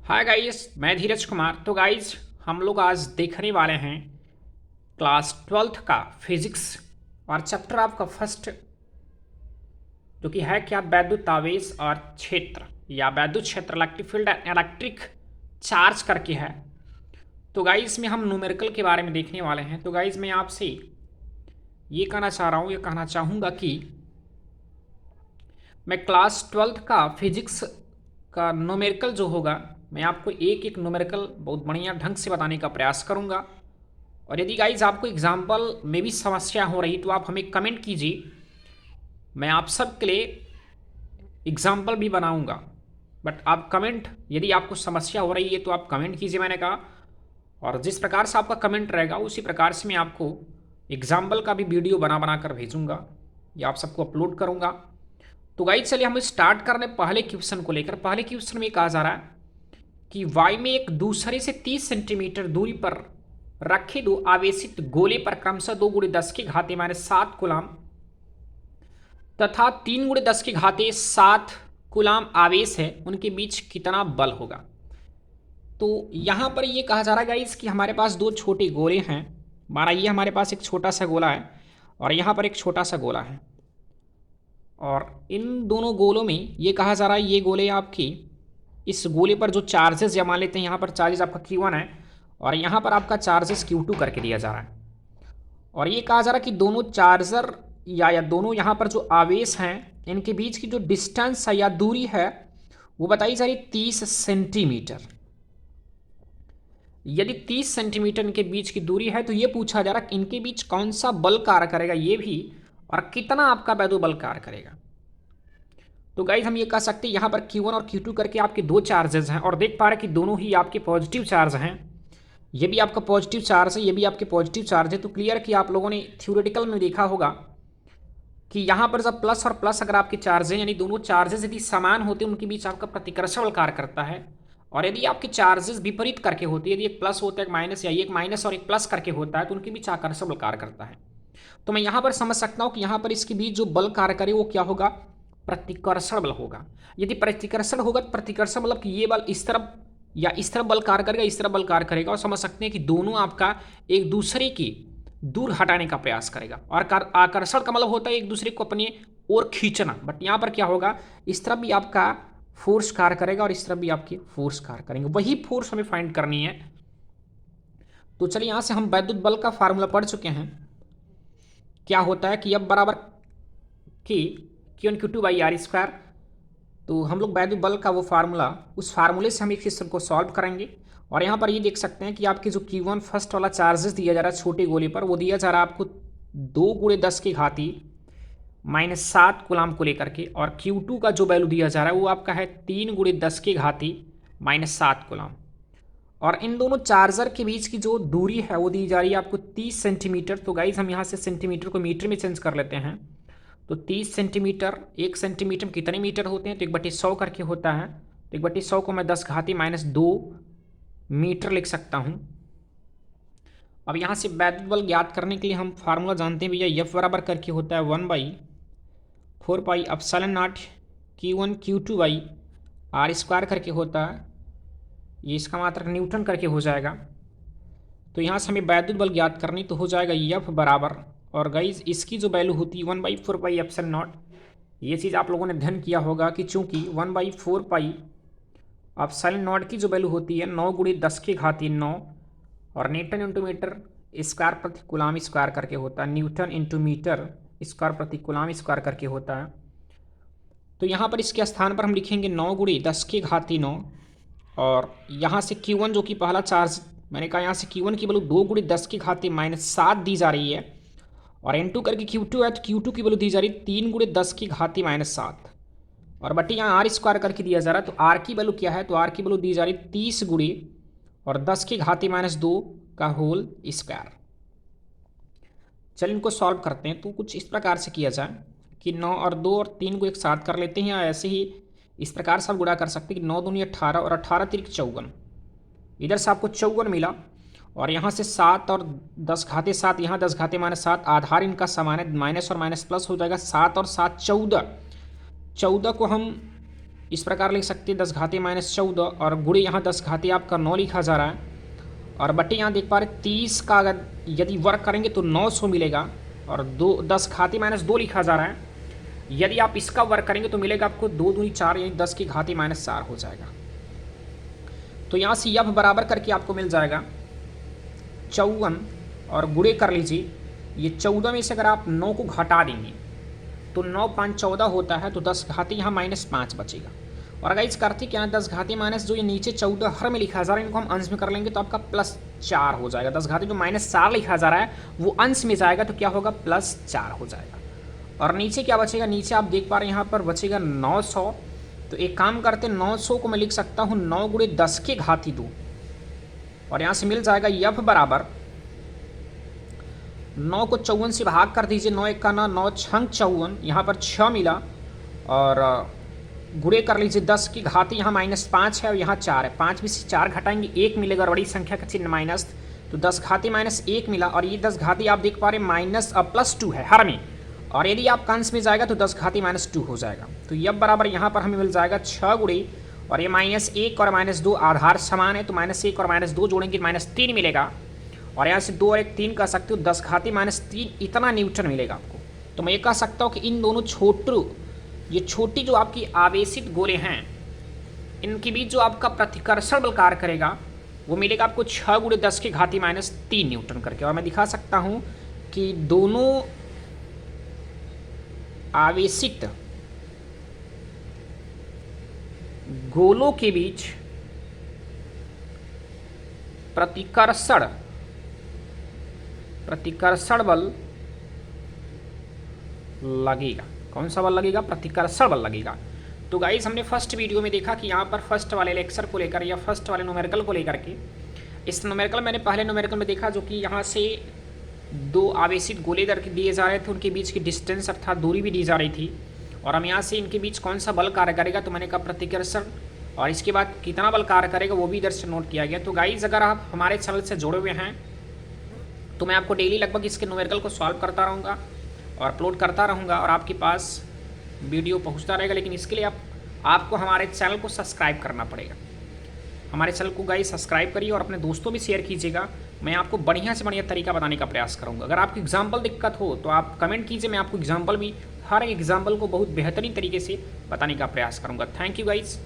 Hi guys, मैं धीरज कुमार। तो guys, हम लोग आज देखने वाले हैं क्लास 12th का फिजिक्स और चैप्टर आपका फर्स्ट, जो कि है क्या, वैद्युत आवेश और क्षेत्र या वैद्युत क्षेत्र, electric field and electric charge करके है। तो गाइस, में हम न्यूमेरिकल के बारे में देखने वाले हैं। तो गाइस, मैं आपसे ये कहना चाह रहा हूँ, ये कहना चाहूँगा कि मैं क्लास 12th का फिजिक्स का न्यूमेरिकल जो होगा, मैं आपको एक एक न्यूमेरिकल बहुत बढ़िया ढंग से बताने का प्रयास करूंगा। और यदि गाइज आपको एग्जाम्पल में भी समस्या हो रही तो आप हमें कमेंट कीजिए, मैं आप सब के लिए एग्जाम्पल भी बनाऊंगा। बट आप कमेंट, यदि आपको समस्या हो रही है तो आप कमेंट कीजिए, मैंने कहा। और जिस प्रकार से आपका कमेंट रहेगा उसी प्रकार से मैं आपको एग्जाम्पल का भी वीडियो बना बना कर भेजूंगा या आप सबको अपलोड करूंगा। तो गाइज चलिए हम स्टार्ट करने पहले क्वेश्चन को लेकर। पहले क्वेश्चन में कहा जा रहा है कि वाई में एक दूसरे से 30 सेंटीमीटर दूरी पर रखे दो आवेशित गोले पर क्रमशः 2 × 10⁻⁷ कूलाम तथा 3 × 10⁻⁷ कूलाम आवेश है, उनके बीच कितना बल होगा। तो यहां पर यह कहा जा रहा है गाइस कि हमारे पास दो छोटे गोले हैं। माना ये हमारे पास एक छोटा सा गोला है और यहां पर एक छोटा सा गोला है, और इन दोनों गोलों में ये कहा जा रहा है, ये गोले आपकी इस गोले पर जो चार्जेस, या मान लेते हैं यहाँ पर चार्जेस आपका Q1 है और यहाँ पर आपका चार्जेस Q2 करके दिया जा रहा है। और ये कहा जा रहा है कि दोनों चार्जर या दोनों यहाँ पर जो आवेश हैं, इनके बीच की जो डिस्टेंस है या दूरी है वो बताई जा रही 30 सेंटीमीटर। यदि 30 सेंटीमीटर इनके बीच की दूरी है तो ये पूछा जा रहा है कि इनके बीच कौन सा बल कार्य करेगा ये भी, और कितना आपका वैद्युत बल कार्य करेगा। तो गाइज हम ये कह सकते हैं यहाँ पर Q1 और Q2 करके आपके दो चार्जेस हैं और देख पा रहे हैं कि दोनों ही आपके पॉजिटिव चार्ज हैं। ये भी आपका पॉजिटिव चार्ज है, ये भी आपके पॉजिटिव चार्ज है। तो क्लियर कि आप लोगों ने थ्योरेटिकल में देखा होगा कि यहाँ पर जब प्लस और प्लस अगर आपके चार्ज हैं, यानी दोनों चार्जेस यदि समान होते हैं, उनके बीच आपका प्रतिकर्षण बल कार्य करता है। और यदि आपके चार्जेस विपरीत करके होते हैं, यदि एक प्लस होता है एक माइनस, या एक माइनस और एक प्लस करके होता है, तो उनके बीच आकर्षण बल कार्य करता है। तो मैं यहाँ पर समझ सकता हूँ कि यहाँ पर इसके बीच जो बल कार्य करे वो क्या होगा, प्रतिकर्षण बल होगा। यदि प्रतिकर्षण होगा तो प्रतिकर्षण मतलब कि ये बल इस तरफ या इस तरफ बल कार्य करेगा, इस तरफ बल कार्य करेगा, और समझ सकते हैं कि दोनों आपका एक दूसरे की दूर हटाने का प्रयास करेगा। और आकर्षण का मतलब होता है एक दूसरे को अपने ओर खींचना। बट यहाँ पर क्या होगा, इस तरफ भी आपका फोर्स कार्य करेगा और इस तरफ भी आपकी फोर्स कार्य करेंगे, वही फोर्स हमें फाइंड करनी है। तो चलिए यहाँ से हम वैद्युत बल का फार्मूला पढ़ चुके हैं। क्या होता है कि अब बराबर कि Q1 Q2/r²। तो हम लोग वैद्युत बल का वो फार्मूला, उस फार्मूले से हम एक सिस्टम को सॉल्व करेंगे। और यहाँ पर ये देख सकते हैं कि आपके जो Q1 फर्स्ट वाला चार्जेस दिया जा रहा है छोटे गोले पर, वो दिया जा रहा है आपको 2 × 10⁻⁷ कूलाम को लेकर के, और Q2 का जो वैल्यू दिया जा रहा है वो आपका है 3 × 10⁻⁷ कूलाम। और इन दोनों चार्जर के बीच की जो दूरी है वो दी जा रही है आपको 30 सेंटीमीटर। तो गाइज हम यहाँ से सेंटीमीटर को मीटर में चेंज कर लेते हैं। तो 30 सेंटीमीटर, 1 सेंटीमीटर में कितने मीटर होते हैं, तो 1/100 करके होता है। तो 1/100 को मैं 10⁻⁻2 मीटर लिख सकता हूँ। अब यहाँ से वैद्युत बल ज्ञात करने के लिए हम फार्मूला जानते हैं भैया, F बराबर करके होता है 1/4πε0 Q1 Q2/r² करके होता है। ये इसका मात्रक न्यूटन करके हो जाएगा। तो यहाँ से हमें वैद्युत बल ज्ञात करनी, तो हो जाएगा F बराबर, और गाइज इसकी जो वैल्यू होती है 1/4πε0। ये चीज़ आप लोगों ने ध्यान किया होगा कि चूंकि 1/4πε0 की जो वैल्यू होती है 9 × 10⁻9, और न्यूटन इंटू मीटर स्क्वायर प्रति कूलाम स्क्वायर करके होता है, न्यूटन इंटू मीटर स्क्वायर प्रति कूलाम स्क्वायर करके होता है। तो यहाँ पर इसके स्थान पर हम लिखेंगे 9 × 10⁻9, और यहाँ से Q1 जो कि पहला चार्ज, मैंने कहा यहाँ से Q1 की वैल्यू 2 × 10⁻⁷ दी जा रही है, और N2 करके Q2 है तो Q2 की वैल्यू दी जा रही है 3 × 10⁻⁷, और बटे यहाँ r² करके दिया जा रहा है। तो r की वैल्यू क्या है, तो r की वैल्यू दी जा रही 30 × और 10⁻2 का होल स्क्वायर। चलिए इनको सॉल्व करते हैं। तो कुछ इस प्रकार से किया जाए कि 9 और 2 और 3 को एक साथ कर लेते हैं, या ऐसे ही इस प्रकार से आप गुणा कर सकते हैं कि 9 दूनी 18 और 18 तिरिक 54। इधर से आपको 54 मिला, और यहाँ से 7 और 10⁻7, यहाँ 10⁻7, आधार इनका समान है, माइनस और माइनस प्लस हो जाएगा। 7 और 7 14, 14 को हम इस प्रकार लिख सकते हैं 10 घाती माइनस 14, और गुणे यहाँ 10 घाती आपका 9 लिखा जा रहा है, और बटे यहाँ देख पा रहे 30 का अगर यदि वर्क करेंगे तो 900 मिलेगा, और 10 घाती माइनस 2 लिखा जा रहा है। यदि आप इसका वर्क करेंगे तो मिलेगा आपको 2 दूनी 4, यानी 10 की घाती माइनस 4 हो जाएगा। तो यहाँ से यफ बराबर करके आपको मिल जाएगा 54, और गुणे कर लीजिए ये 14 में से अगर आप 9 को घटा देंगे तो 9 5 14 होता है, तो 10 घाती यहाँ -5 बचेगा। और अगर इस करते क्या 10 घाती माइनस जो ये नीचे 14 हर में लिखा जा रहा है, इनको हम अंश में कर लेंगे तो आपका +4 हो जाएगा। 10 घाती जो -4 लिखा जा रहा है वो अंश में जाएगा तो क्या होगा +4 हो जाएगा। और नीचे क्या बचेगा, नीचे आप देख पा रहे हैं यहाँ पर बचेगा 900। तो एक काम करते 900 को मैं लिख सकता हूँ 9 गुणे 10 की घाती 2, और यहाँ से मिल जाएगा यफ बराबर 9 को 54 से भाग कर दीजिए, 9 1 का 9, 9 6 54, यहाँ पर 6 मिला, और गुणे कर लीजिए 10 की घाती यहाँ -5 है और यहाँ 4 है, 5 में से 4 घटाएंगे 1 मिलेगा, और बड़ी संख्या का चिन्ह माइनस, तो 10 घाती -1 मिला। और ये 10 घाती आप देख पा रहे +2 है हर में, और यदि आप कंस में जाएगा तो 10 घाती -2 हो जाएगा। तो यह बराबर यहाँ पर हमें मिल जाएगा 6 गुणे, और ये -1 और -2 आधार समान है, तो -1 और -2 जोड़ेंगे -3 मिलेगा, और यहाँ से 2 और 1 3 कह सकते हो, 10 घाती -3 इतना न्यूटन मिलेगा आपको। तो मैं ये कह सकता हूँ कि इन दोनों ये छोटी जो आपकी आवेशित गोले हैं, इनके बीच जो आपका प्रतिकर्षण बल कार्य करेगा वो मिलेगा आपको 6 गुणे 10 की घाती -3 न्यूटन करके। और मैं दिखा सकता हूँ कि दोनों आवेशित गोलों के बीच प्रतिकर्षण बल लगेगा। कौन सा बल लगेगा? प्रतिकर्षण बल लगेगा। तो गाइस हमने फर्स्ट वीडियो में देखा कि यहाँ पर फर्स्ट वाले लेक्चर को लेकर या फर्स्ट वाले न्यूमेरिकल को लेकर के, इस न्यूमेरिकल मैंने पहले न्यूमेरिकल में देखा जो कि यहाँ से 2 आवेशित गोले दिए जा रहे थे, उनके बीच की डिस्टेंस अर्थात दूरी भी दी जा रही थी, और हम यहाँ से इनके बीच कौन सा बल कार्य करेगा तो मैंने कहा प्रतिकर्षण, और इसके बाद कितना बल कार्य करेगा वो भी इधर से नोट किया गया। तो गाइस अगर आप हमारे चैनल से जुड़े हुए हैं तो मैं आपको डेली लगभग इसके न्यूमेरिकल को सॉल्व करता रहूँगा और अपलोड करता रहूँगा, और आपके पास वीडियो पहुँचता रहेगा। लेकिन इसके लिए आपको हमारे चैनल को सब्सक्राइब करना पड़ेगा। हमारे चैनल को गाइस सब्सक्राइब करिए और अपने दोस्तों भी शेयर कीजिएगा। मैं आपको बढ़िया से बढ़िया तरीका बताने का प्रयास करूँगा। अगर आपको एग्जाम्पल दिक्कत हो तो आप कमेंट कीजिए, मैं आपको एग्जाम्पल भी हर एक एग्जाम्पल को बहुत बेहतरीन तरीके से बताने का प्रयास करूँगा। Thank you guys.